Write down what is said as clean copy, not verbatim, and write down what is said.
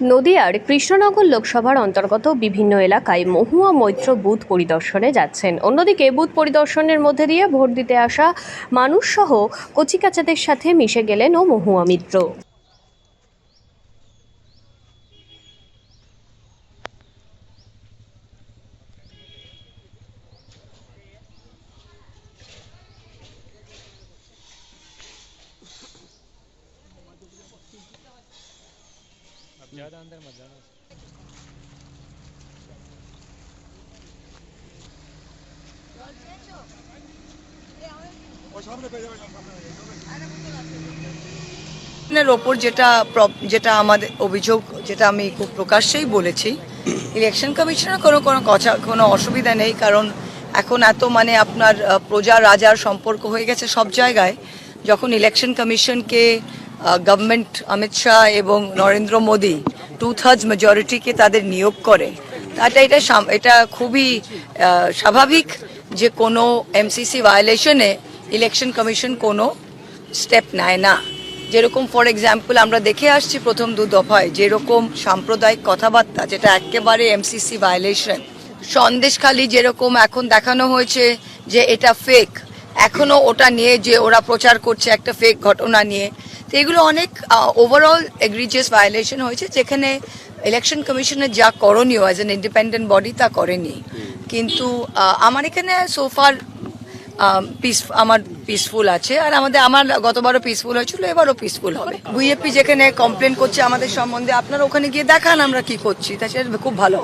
নদিয়ার কৃষ্ণনগর লোকসভার অন্তর্গত বিভিন্ন এলাকায় মহুয়া মৈত্র বুথ পরিদর্শনে যাচ্ছেন। অন্যদিকে বুথ পরিদর্শনের মধ্যে দিয়ে ভোট দিতে আসা মানুষসহ কচিকাচাদের সাথে মিশে গেলেন ও মহুয়া মিত্র। ज्यादा अंदर मत जाना। এর ওপর যেটা আমাদের অভিযোগ, যেটা আমি খুব প্রকাশ্যেই বলেছি, ইলেকশন কমিশনের কোনো অসুবিধা নেই, কারণ এখন এত আপনার প্রজা রাজার সম্পর্ক হয়ে গেছে সব জায়গায়। যখন ইলেকশন কমিশনকে গভর্নমেন্ট অমিত শাহ এবং নরেন্দ্র মোদী 2/3 মেজরিটিকে তাদের নিয়োগ করে, এটা খুবই স্বাভাবিক যে কোনো এমসিসি ভায়োলেশনে ইলেকশন কমিশন কোনো স্টেপ নেয় না। যেরকম ফর এক্সাম্পল আমরা দেখে আসছি প্রথম 2 দফায় যেরকম সাম্প্রদায়িক কথাবার্তা, যেটা একেবারে এমসিসি ভায়োলেশন। সন্দেশখালি যেরকম এখন দেখানো হয়েছে যে এটা ফেক, এখনো ওটা নিয়ে যে ওরা প্রচার করছে একটা ফেক ঘটনা নিয়ে, তো এগুলো অনেক ওভারঅল এগ্রিজিয়াস ভায়োলেশন হয়েছে, যেখানে ইলেকশন কমিশনের যা করণীয় অ্যাজ এন ইন্ডিপেন্ডেন্ট বডি তা করেনি। কিন্তু আমার এখানে সোফার আমার পিসফুল আছে, আর আমার গতবারও পিসফুল হয়েছিল, এবারও পিসফুল হবে। বিজেপি যেখানে কমপ্লেন করছে আমাদের সম্বন্ধে, আপনারা ওখানে গিয়ে দেখান আমরা কি করছি, তা সেটা খুব ভালো।